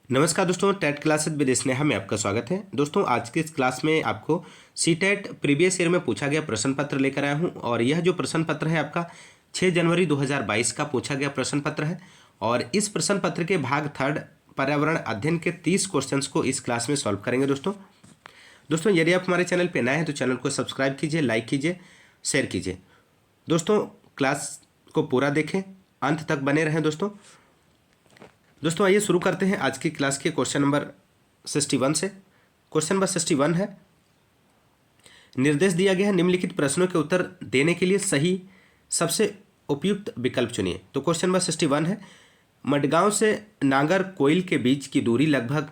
नमस्कार दोस्तों, TET classes with Sneha में आपका स्वागत है। दोस्तों, आज की इस क्लास में आपको सीटेट प्रीवियस ईयर में पूछा गया प्रश्न पत्र लेकर आया हूं और यह जो प्रश्न पत्र है आपका 6 जनवरी 2022 का पूछा गया प्रश्न पत्र है। और इस प्रश्न पत्र के भाग थर्ड पर्यावरण अध्ययन के 30 क्वेश्चंस को इस क्लास में सॉल्व करेंगे। दोस्तों यदि आप हमारे चैनल पर नए हैं तो चैनल को सब्सक्राइब कीजिए, लाइक कीजिए, शेयर कीजिए। दोस्तों क्लास को पूरा देखें, अंत तक बने रहें। दोस्तों आइए शुरू करते हैं आज की क्लास के क्वेश्चन नंबर 61 से। क्वेश्चन नंबर 61 है, निर्देश दिया गया है निम्नलिखित प्रश्नों के उत्तर देने के लिए सही सबसे उपयुक्त विकल्प चुनिए। तो क्वेश्चन नंबर 61 है, मडगांव से नागरकोइल के बीच की दूरी लगभग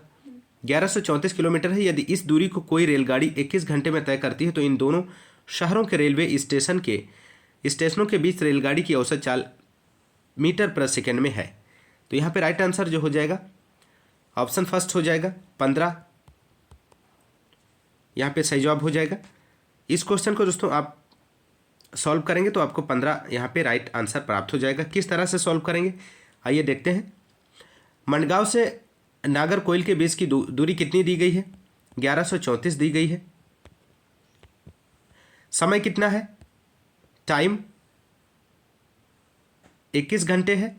1134 किलोमीटर है। यदि इस दूरी को कोई रेलगाड़ी 21 घंटे में तय करती है तो इन दोनों शहरों के रेलवे स्टेशनों के बीच रेलगाड़ी की औसत चाल मीटर प्रति सेकेंड में है। तो यहाँ पे राइट आंसर जो हो जाएगा ऑप्शन फर्स्ट हो जाएगा 15, यहाँ पे सही जवाब हो जाएगा। इस क्वेश्चन को दोस्तों आप सॉल्व करेंगे तो आपको 15 यहाँ पे राइट आंसर प्राप्त हो जाएगा। किस तरह से सॉल्व करेंगे आइए देखते हैं। मंडगांव से नागरकोइल के बीच की दूरी कितनी दी गई है? 1134 दी गई है। समय कितना है? टाइम 21 घंटे है।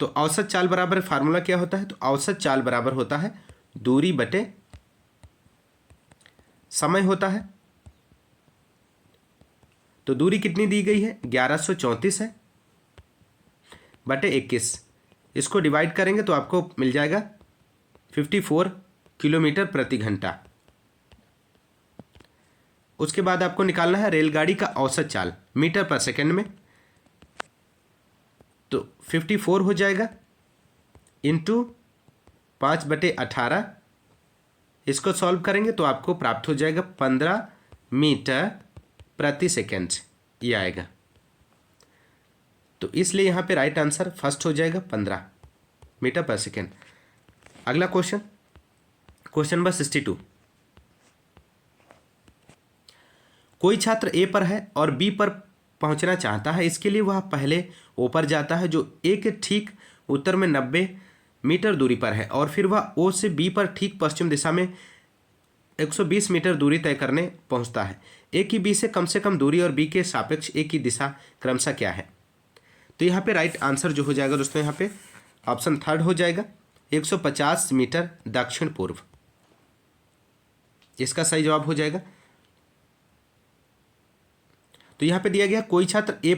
तो औसत चाल बराबर फार्मूला क्या होता है? तो औसत चाल बराबर होता है दूरी बटे समय होता है। तो दूरी कितनी दी गई है? 1134 है बटे 21। इसको डिवाइड करेंगे तो आपको मिल जाएगा 54 किलोमीटर प्रति घंटा। उसके बाद आपको निकालना है रेलगाड़ी का औसत चाल मीटर पर सेकेंड में। तो 54 हो जाएगा इंटू 5/18। इसको सॉल्व करेंगे तो आपको प्राप्त हो जाएगा 15 मीटर प्रति सेकेंड ये आएगा। तो इसलिए यहाँ पे राइट आंसर फर्स्ट हो जाएगा 15 मीटर पर सेकेंड। अगला क्वेश्चन नंबर 62, कोई छात्र ए पर है और बी पर पहुंचना चाहता है। इसके लिए वह पहले ओ पर जाता है जो ए के ठीक उत्तर में 90 मीटर दूरी पर है और फिर वह ओ से बी पर ठीक पश्चिम दिशा में 120 मीटर दूरी तय करने पहुंचता है। ए की बी से कम दूरी और बी के सापेक्ष ए की दिशा क्रमशः क्या है? तो यहाँ पे राइट आंसर जो हो जाएगा दोस्तों यहाँ पे ऑप्शन थर्ड हो जाएगा 150 मीटर दक्षिण पूर्व। इसका सही जवाब हो जाएगा। तो यहाँ पे दिया गया कोई छात्र ए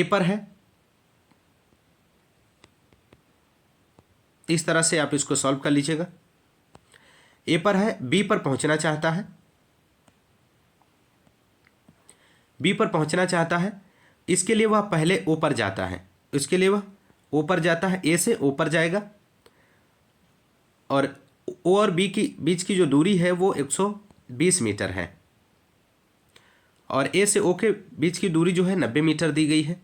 पर है, इस तरह से आप इसको सॉल्व कर लीजिएगा। ए पर है, बी पर पहुंचना चाहता है, इसके लिए वह पहले ओ पर जाता है। ए से ओ पर जाएगा और ओ और बी की बीच की जो दूरी है वो 120 मीटर है और ए से ओ के बीच की दूरी जो है 90 मीटर दी गई है।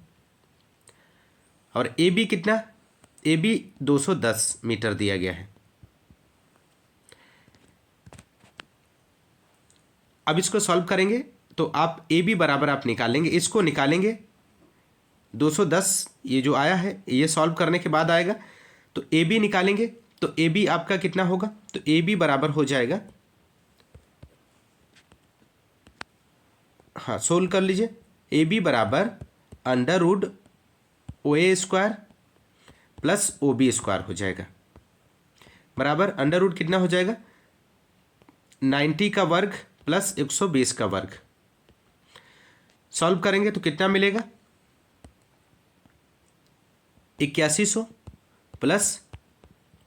और ए बी कितना? ए बी 210 मीटर दिया गया है। अब इसको सॉल्व करेंगे तो आप ए बी बराबर आप निकालेंगे, इसको निकालेंगे 210 ये जो आया है ये सॉल्व करने के बाद आएगा। तो ए बी निकालेंगे तो ए बी आपका कितना होगा? तो ए बी बराबर हो जाएगा, हाँ सोल्व कर लीजिए। ए बी बराबर √ OA² प्लस OB² हो जाएगा बराबर √ कितना हो जाएगा? 90 का वर्ग प्लस 120 का वर्ग। सॉल्व करेंगे तो कितना मिलेगा? 8100 प्लस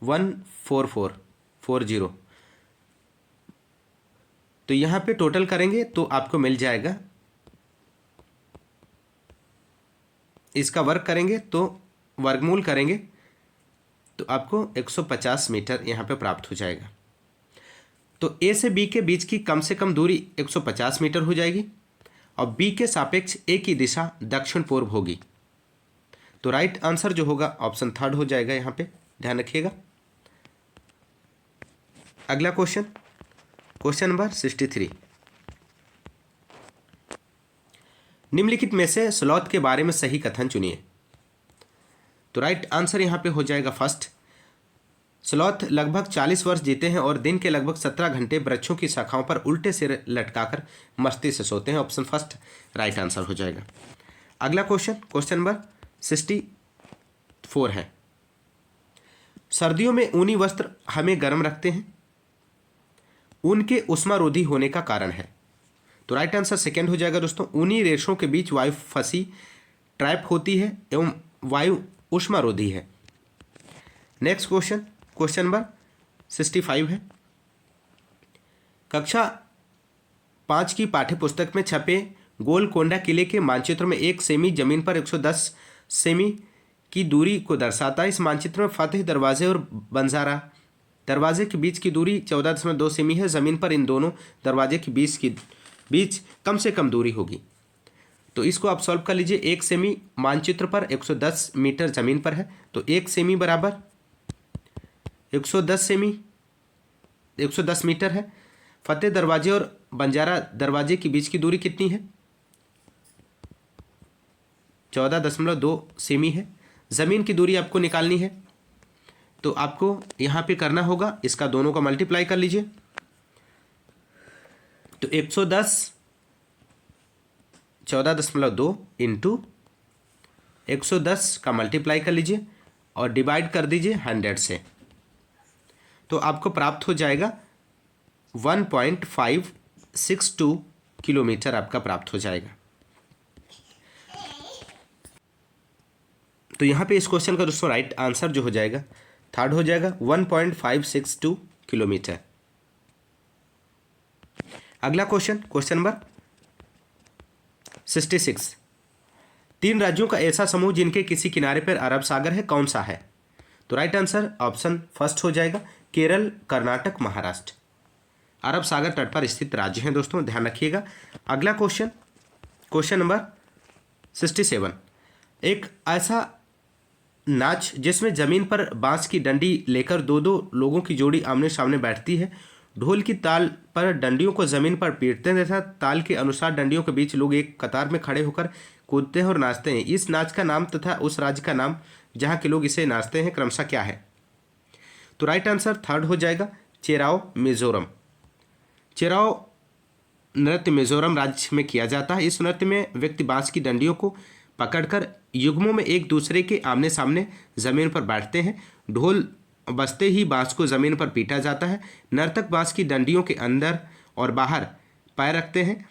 14440। तो यहाँ पे टोटल करेंगे तो आपको मिल जाएगा, इसका वर्ग करेंगे तो वर्गमूल करेंगे तो आपको 150 मीटर यहाँ पे प्राप्त हो जाएगा। तो ए से बी के बीच की कम से कम दूरी 150 मीटर हो जाएगी और बी के सापेक्ष ए की दिशा दक्षिण पूर्व होगी। तो राइट आंसर जो होगा ऑप्शन थर्ड हो जाएगा, यहाँ पे ध्यान रखिएगा। अगला क्वेश्चन नंबर 63, निम्नलिखित में से स्लॉथ के बारे में सही कथन चुनिए। तो राइट आंसर यहाँ पे हो जाएगा फर्स्ट, स्लॉथ लगभग 40 वर्ष जीते हैं और दिन के लगभग 17 घंटे वृक्षों की शाखाओं पर उल्टे सिर लटकाकर मस्ती से सोते हैं। ऑप्शन फर्स्ट राइट आंसर हो जाएगा। अगला क्वेश्चन नंबर 64 है। सर्दियों में ऊनी वस्त्र हमें गर्म रखते हैं, ऊन के उष्मारोधी होने का कारण है। तो राइट आंसर सेकेंड हो जाएगा दोस्तों। ऊनी रेशों के बीच वायु फंसी ट्रैप होती है एवं वायु उष्मारोधी है। नेक्स्ट क्वेश्चन नंबर 65 है। कक्षा 5 की पाठ्यपुस्तक में छपे गोलकोंडा किले के मानचित्र में 1 सेमी जमीन पर 110 सेमी की दूरी को दर्शाता है। इस मानचित्र में फतेह दरवाजे और बंजारा दरवाजे के बीच की दूरी 14.2 सेमी है। जमीन पर इन दोनों दरवाजे के बीच कम से कम दूरी होगी। तो इसको आप सॉल्व कर लीजिए। 1 सेमी मानचित्र पर 110 मीटर जमीन पर है, तो 1 सेमी बराबर 110 मीटर है। फतेह दरवाजे और बंजारा दरवाजे के बीच की दूरी कितनी है? 14.2 सेमी है। ज़मीन की दूरी आपको निकालनी है, तो आपको यहाँ पे करना होगा, इसका दोनों का मल्टीप्लाई कर लीजिए। तो 110 14.2 इंटू 110 का मल्टीप्लाई कर लीजिए और डिवाइड कर दीजिए 100 से, तो आपको प्राप्त हो जाएगा 1.562 किलोमीटर आपका प्राप्त हो जाएगा। तो यहाँ पे इस क्वेश्चन का दोस्तों राइट आंसर जो हो जाएगा थर्ड हो जाएगा 1.562 किलोमीटर। अगला क्वेश्चन नंबर 66। 3 राज्यों का ऐसा समूह जिनके किसी किनारे पर अरब सागर है, कौन सा है? तो राइट आंसर ऑप्शन फर्स्ट हो जाएगा केरल, कर्नाटक, महाराष्ट्र। अरब सागर तट पर स्थित राज्य हैं दोस्तों, ध्यान रखिएगा। अगला क्वेश्चन नंबर 67। एक ऐसा नाच जिसमें जमीन पर बांस की डंडी लेकर दो लोगों की जोड़ी आमने सामने बैठती है, ढोल की ताल पर डंडियों को जमीन पर पीटते हैं तथा ताल के अनुसार डंडियों के बीच लोग एक कतार में खड़े होकर कूदते हैं और नाचते हैं। इस नाच का नाम तथा उस राज्य का नाम जहाँ के लोग इसे नाचते हैं क्रमशः क्या है? तो राइट आंसर थर्ड हो जाएगा चेराओ, मिजोरम। चेराओ नृत्य मिजोरम राज्य में किया जाता है। इस नृत्य में व्यक्ति बांस की डंडियों को पकड़कर युग्मों में एक दूसरे के आमने सामने जमीन पर बैठते हैं। ढोल बजते ही बांस को जमीन पर पीटा जाता है। नर्तक बांस की डंडियों के अंदर और बाहर पैर रखते हैं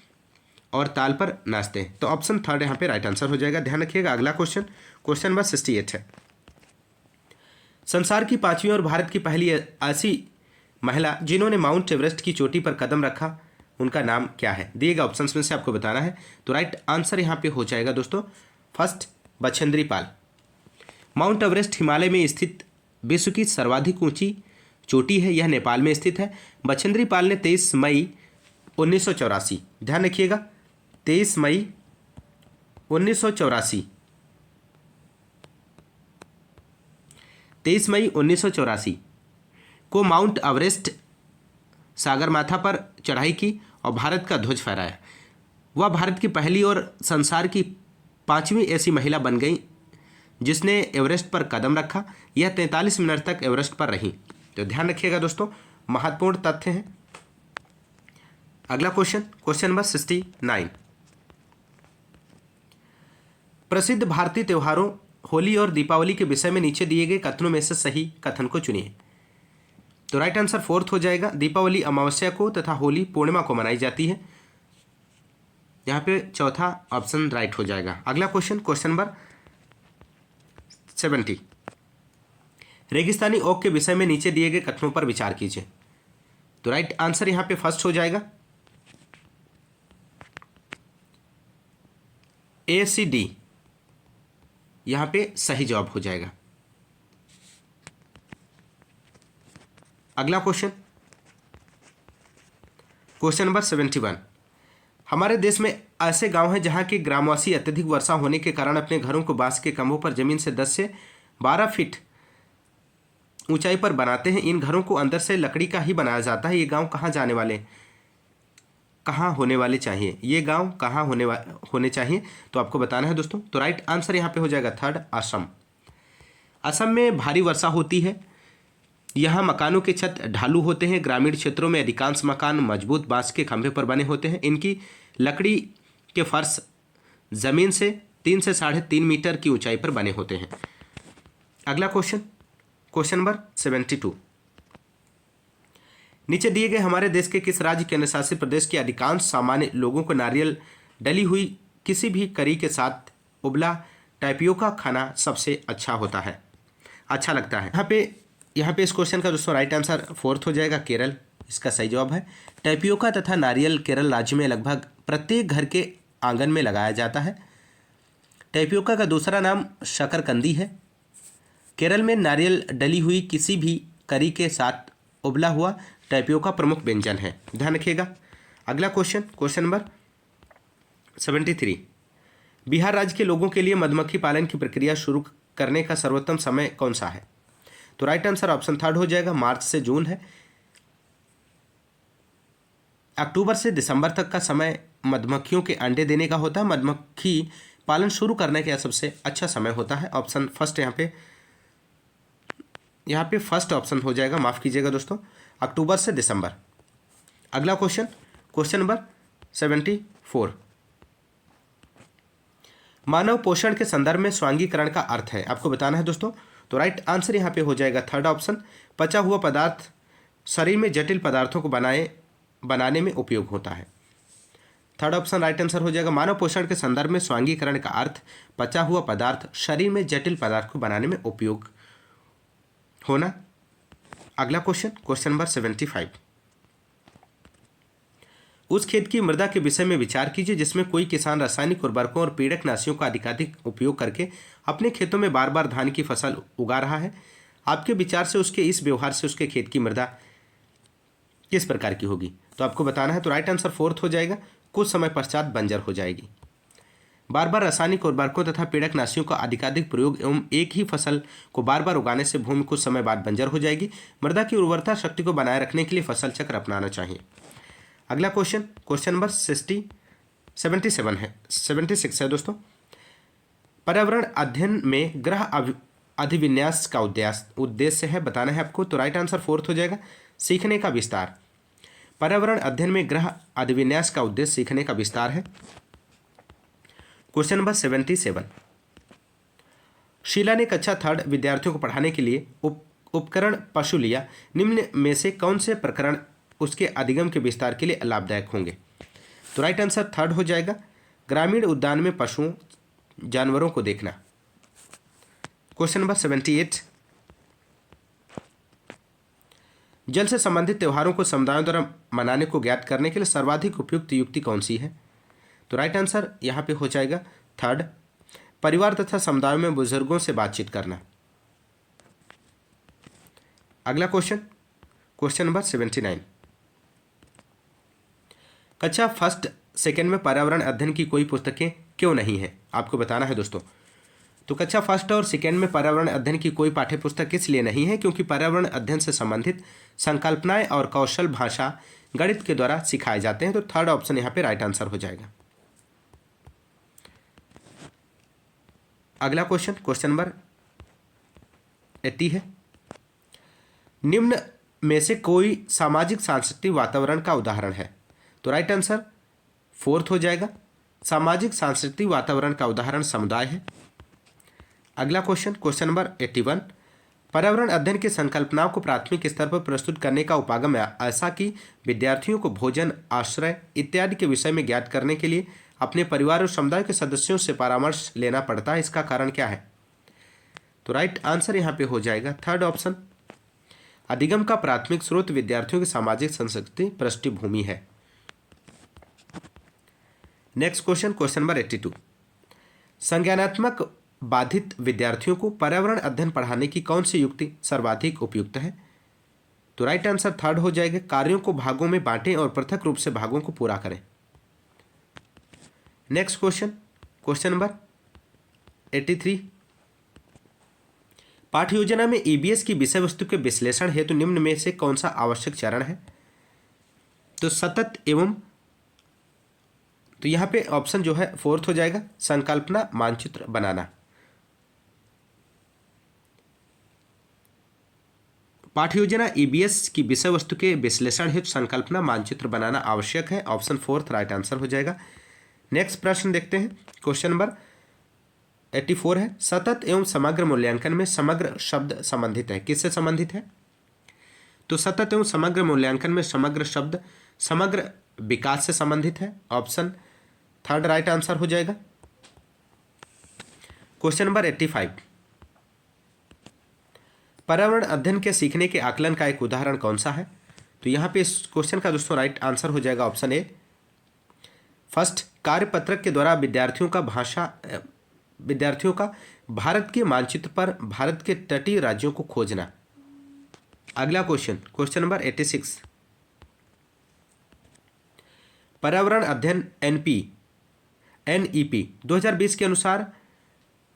और ताल पर नाचते हैं। तो ऑप्शन थर्ड यहाँ पे राइट आंसर हो जाएगा, ध्यान रखिएगा। अगला क्वेश्चन नंबर 68 है। संसार की 5वीं और भारत की पहली ऐसी महिला जिन्होंने माउंट एवरेस्ट की चोटी पर कदम रखा, उनका नाम क्या है? दिएगा ऑप्शंस में से आपको बताना है। तो राइट आंसर यहाँ पे हो जाएगा दोस्तों first Bachendri Pal. Mount Everest Himalaya में स्थित विश्व की सर्वाधिक ऊंची चोटी है, यह नेपाल में स्थित है। बछेंद्री पाल ने 23 मई 1984, ध्यान रखिएगा 23 मई 1984, 23 मई 1984 को माउंट एवरेस्ट सागरमाथा पर चढ़ाई की और भारत का ध्वज फहराया। वह भारत की पहली और संसार की 5वीं ऐसी महिला बन गई जिसने एवरेस्ट पर कदम रखा। यह 43 मिनट तक एवरेस्ट पर रही। तो ध्यान रखिएगा दोस्तों, महत्वपूर्ण तथ्य हैं। अगला क्वेश्चन नंबर 69। प्रसिद्ध भारतीय त्योहारों होली और दीपावली के विषय में नीचे दिए गए कथनों में से सही कथन को चुनिए। तो राइट आंसर फोर्थ हो जाएगा। दीपावली अमावस्या को तथा होली पूर्णिमा को मनाई जाती है। यहाँ पे चौथा ऑप्शन राइट हो जाएगा। अगला क्वेश्चन नंबर 70। रेगिस्तानी ओक के विषय में नीचे दिए गए कथनों पर विचार कीजिए। तो राइट आंसर यहाँ पे फर्स्ट हो जाएगा ए, सी, डी, यहाँ पे सही जवाब हो जाएगा। अगला क्वेश्चन नंबर 71। हमारे देश में ऐसे गांव हैं जहां के ग्रामवासी अत्यधिक वर्षा होने के कारण अपने घरों को बांस के खंभों पर जमीन से 10 से 12 फीट ऊंचाई पर बनाते हैं। इन घरों को अंदर से लकड़ी का ही बनाया जाता है। ये गांव कहाँ होने वाले चाहिए? ये गांव कहाँ होने चाहिए? तो आपको बताना है दोस्तों। तो राइट आंसर यहाँ पे हो जाएगा थर्ड, असम। असम में भारी वर्षा होती है। यहाँ मकानों के छत ढालू होते हैं। ग्रामीण क्षेत्रों में अधिकांश मकान मजबूत बांस के खंभे पर बने होते हैं। इनकी लकड़ी के फर्श जमीन से 3 से 3.5 मीटर की ऊंचाई पर बने होते हैं। अगला क्वेश्चन, क्वेश्चन नंबर 72। नीचे दिए गए हमारे देश के किस राज्य केंद्र शासित प्रदेश के अधिकांश सामान्य लोगों को नारियल डली हुई किसी भी करी के साथ उबला टाइपियोका खाना सबसे अच्छा होता है, अच्छा लगता है? यहाँ पे इस क्वेश्चन का दोस्तों राइट आंसर फोर्थ हो जाएगा, केरल इसका सही जवाब है। टाइपियोका तथा नारियल केरल राज्य में लगभग प्रत्येक घर के आंगन में लगाया जाता है। टाइपियोका का दूसरा नाम शकरकंदी है। केरल में नारियल डली हुई किसी भी करी के साथ उबला हुआ टाइपियोका प्रमुख व्यंजन है, ध्यान रखिएगा। अगला क्वेश्चन, क्वेश्चन नंबर 73। बिहार राज्य के लोगों के लिए मधुमक्खी पालन की प्रक्रिया शुरू करने का सर्वोत्तम समय कौन सा है? तो राइट आंसर ऑप्शन थर्ड हो जाएगा, मार्च से जून है। अक्टूबर से दिसंबर तक का समय मधुमक्खियों के अंडे देने का होता है। मधुमक्खी पालन शुरू करने का सबसे अच्छा समय होता है। ऑप्शन फर्स्ट यहाँ पे फर्स्ट ऑप्शन हो जाएगा, माफ कीजिएगा दोस्तों, अक्टूबर से दिसंबर। अगला क्वेश्चन, क्वेश्चन नंबर 74। मानव पोषण के संदर्भ में स्वांगीकरण का अर्थ है, आपको बताना है दोस्तों। तो राइट आंसर यहाँ पे हो जाएगा थर्ड ऑप्शन, पचा हुआ पदार्थ शरीर में जटिल पदार्थों को बनाने में उपयोग होता है। थर्ड ऑप्शन राइट आंसर हो जाएगा। मानव पोषण के संदर्भ में स्वांगीकरण का अर्थ पचा हुआ पदार्थ शरीर में जटिल पदार्थ को बनाने में उपयोग होना। अगला क्वेश्चन, क्वेश्चन नंबर 75। उस खेत की मृदा के विषय में विचार कीजिए जिसमें कोई किसान रासायनिक उर्वरकों और पीड़कनाशियों का अधिकाधिक उपयोग करके अपने खेतों में बार बार धान की फसल उगा रहा है। आपके विचार से उसके इस व्यवहार से उसके खेत की मृदा किस प्रकार की होगी? तो आपको बताना है। तो राइट आंसर फोर्थ हो जाएगा, कुछ समय पश्चात बंजर हो जाएगी। बार बार रासायनिक उर्वरकों तथा पीड़कनाशियों का अधिकाधिक प्रयोग एवं एक ही फसल को बार बार उगाने से भूमि कुछ समय बाद बंजर हो जाएगी। मृदा की उर्वरता शक्ति को बनाए रखने के लिए फसल चक्र अपनाना चाहिए। अगला क्वेश्चन, क्वेश्चन नंबर 76 है दोस्तों। पर्यावरण अध्ययन में ग्रह अधिविन्यास का उद्देश्य है, बताना है आपको। तो राइट आंसर फोर्थ हो जाएगा, सीखने का विस्तार। पर्यावरण अध्ययन में ग्रह अधिविन्यास का उद्देश्य सीखने का विस्तार है। Question number 77। शीला ने कक्षा थर्ड विद्यार्थियों को पढ़ाने के लिए उपकरण पशु लिया। निम्न में से कौन से प्रकरण उसके अधिगम के विस्तार के लिए लाभदायक होंगे? तो राइट आंसर थर्ड हो जाएगा, ग्रामीण उद्यान में पशुओं जानवरों को देखना। Question number 78। जल से संबंधित त्योहारों को समुदायों द्वारा मनाने को ज्ञात करने के लिए सर्वाधिक उपयुक्त युक्ति कौन सी है? तो राइट आंसर यहाँ पे हो जाएगा थर्ड, परिवार तथा समुदायों में बुजुर्गों से बातचीत करना। अगला क्वेश्चन, क्वेश्चन नंबर 79। कक्षा फर्स्ट सेकेंड में पर्यावरण अध्ययन की कोई पुस्तकें क्यों नहीं है? आपको बताना है दोस्तों। तो कक्षा फर्स्ट और सेकेंड में पर्यावरण अध्ययन की कोई पाठ्य पुस्तक इसलिए नहीं है क्योंकि पर्यावरण अध्ययन से संबंधित संकल्पनाएं और कौशल भाषा गणित के द्वारा सिखाए जाते हैं। तो थर्ड ऑप्शन यहाँ पे राइट आंसर हो जाएगा। अगला क्वेश्चन, क्वेश्चन नंबर 80 है। निम्न में से कोई सामाजिक सांस्कृतिक वातावरण का उदाहरण है? तो राइट आंसर फोर्थ हो जाएगा, सामाजिक सांस्कृतिक वातावरण का उदाहरण समुदाय है। अगला क्वेश्चन, क्वेश्चन नंबर 81। पर्यावरण अध्ययन की संकल्पनाओं को प्राथमिक स्तर पर प्रस्तुत करने का उपागम ऐसा कि विद्यार्थियों को भोजन, आश्रय इत्यादि के विषय में ज्ञात करने के लिए अपने परिवार और समुदाय के सदस्यों से परामर्श लेना पड़ता है, इसका कारण क्या है? तो राइट आंसर यहाँ पे हो जाएगा थर्ड ऑप्शन, अधिगम का प्राथमिक स्रोत विद्यार्थियों की सामाजिक संस्कृति पृष्ठभूमि है। Next question, question number 82। संज्ञानात्मक बाधित विद्यार्थियों को पर्यावरण अध्ययन पढ़ाने की कौन सी युक्ति सर्वाधिक उपयुक्त है? तो राइट आंसर थर्ड हो जाएगा, कार्यों को भागों में बांटें और पृथक रूप से भागों को पूरा करें। Next question, question number 83। पाठ्य योजना में ईबीएस की विषय वस्तु के विश्लेषण हेतु निम्न में से कौन सा आवश्यक चरण है? तो सतत एवं, तो यहाँ पे ऑप्शन जो है फोर्थ हो जाएगा, संकल्पना मानचित्र बनाना। पाठ्य योजना ईबीएस की विषय वस्तु के विश्लेषण हेतु संकल्पना मानचित्र बनाना आवश्यक है। ऑप्शन 4 राइट आंसर हो जाएगा। नेक्स्ट प्रश्न देखते हैं। क्वेश्चन नंबर 84 है, सतत एवं समग्र मूल्यांकन में समग्र शब्द संबंधित है, किससे संबंधित है? तो सतत एवं समग्र मूल्यांकन में समग्र शब्द समग्र विकास से संबंधित है। ऑप्शन 3 राइट आंसर हो जाएगा। क्वेश्चन नंबर 85, पर्यावरण अध्ययन के सीखने के आकलन का एक उदाहरण कौन सा है? तो यहाँ पे इस क्वेश्चन का दोस्तों राइट आंसर हो जाएगा ऑप्शन ए। फर्स्ट, कार्यपत्रक के द्वारा विद्यार्थियों का भारत के मानचित्र पर भारत के तटीय राज्यों को खोजना। अगला क्वेश्चन नंबर 86, पर्यावरण अध्ययन एनईपी 2020 के अनुसार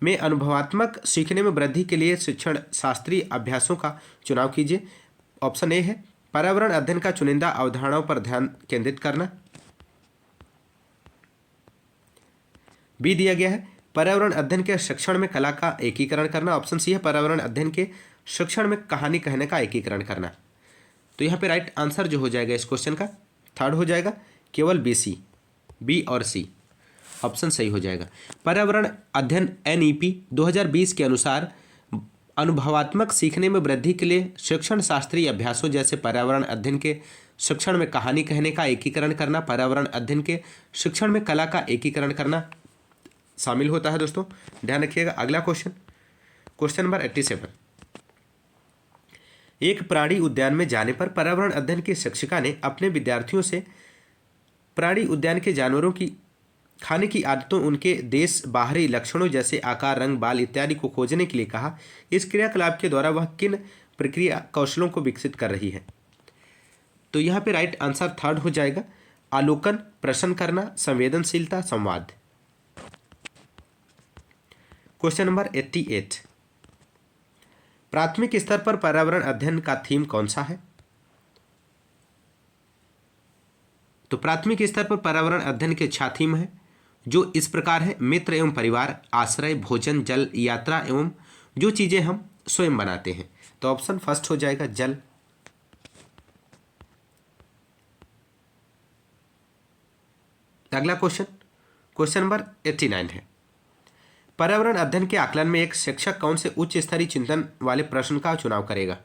में अनुभवात्मक सीखने में वृद्धि के लिए शिक्षण शास्त्रीय अभ्यासों का चुनाव कीजिए। ऑप्शन ए है पर्यावरण अध्ययन का चुनिंदा अवधारणाओं पर ध्यान केंद्रित करना। बी दिया गया है पर्यावरण अध्ययन के शिक्षण में कला का एकीकरण करना। ऑप्शन सी है पर्यावरण अध्ययन के शिक्षण में कहानी कहने का एकीकरण करना। तो यहाँ पे राइट आंसर जो हो जाएगा इस क्वेश्चन का 3 हो जाएगा, केवल बी और सी ऑप्शन सही हो जाएगा। पर्यावरण अध्ययन एनईपी 2020 के अनुसार अनुभवात्मक सीखने में वृद्धि के लिए शिक्षण शास्त्रीय अभ्यासों जैसे पर्यावरण अध्ययन के शिक्षण में कहानी कहने का एकीकरण करना, पर्यावरण अध्ययन के शिक्षण में कला का एकीकरण करना शामिल होता है। दोस्तों ध्यान रखिएगा। अगला क्वेश्चन नंबर 87, एक प्राणी उद्यान में जाने पर पर्यावरण अध्ययन की शिक्षिका ने अपने विद्यार्थियों से प्राणी उद्यान के जानवरों की खाने की आदतों, उनके देश बाहरी लक्षणों जैसे आकार, रंग, बाल इत्यादि को खोजने के लिए कहा। इस क्रियाकलाप के द्वारा वह किन प्रक्रिया कौशलों को विकसित कर रही है? तो यहाँ पे राइट आंसर 3 हो जाएगा, आलोकन, प्रश्न करना, संवेदनशीलता, संवाद। क्वेश्चन नंबर 88, प्राथमिक स्तर पर पर्यावरण अध्ययन का थीम कौन सा है? तो प्राथमिक स्तर पर पर्यावरण अध्ययन के 6 थीम है जो इस प्रकार है, मित्र एवं परिवार, आश्रय, भोजन, जल, यात्रा एवं जो चीजें हम स्वयं बनाते हैं। तो ऑप्शन फर्स्ट हो जाएगा जल। अगला क्वेश्चन नंबर 89 है, पर्यावरण अध्ययन के आकलन में एक शिक्षक कौन से उच्च स्तरीय चिंतन वाले प्रश्न का चुनाव करेगा?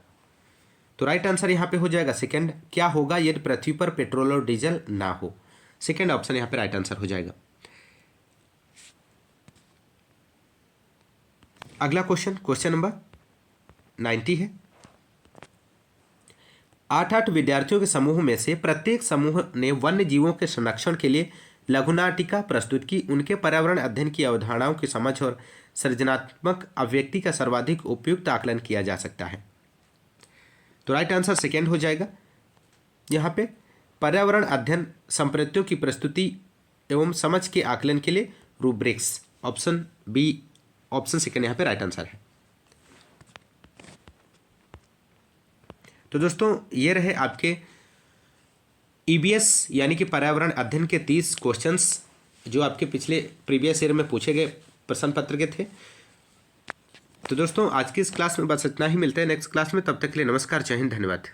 तो राइट आंसर यहां पे हो जाएगा सेकंड, क्या होगा यदि पृथ्वी पर पेट्रोल और डीजल ना हो? सेकंड ऑप्शन यहां पे राइट आंसर हो जाएगा। अगला क्वेश्चन नंबर 90 है, 8 विद्यार्थियों के समूह में से प्रत्येक समूह ने वन्य जीवों के संरक्षण के लिए लघुनाटिका प्रस्तुत की। उनके पर्यावरण अध्ययन की अवधारणाओं की समझ और सृजनात्मक अभिव्यक्ति का सर्वाधिक उपयुक्त आकलन किया जा सकता है। तो राइट आंसर सेकेंड हो जाएगा। यहाँ पे पर्यावरण अध्ययन संप्रत्तियों की प्रस्तुति एवं समझ के आकलन के लिए rubrics, option B, option second यहाँ पे राइट आंसर है। तो दोस्तों ये रहे आपके ईबीएस यानी कि पर्यावरण अध्ययन के 30 क्वेश्चंस जो आपके पिछले प्रीवियस ईयर में पूछे गए प्रश्न पत्र के थे। तो दोस्तों आज की इस क्लास में बस इतना ही, मिलते हैं नेक्स्ट क्लास में, तब तक के लिए नमस्कार, जय हिंद, धन्यवाद।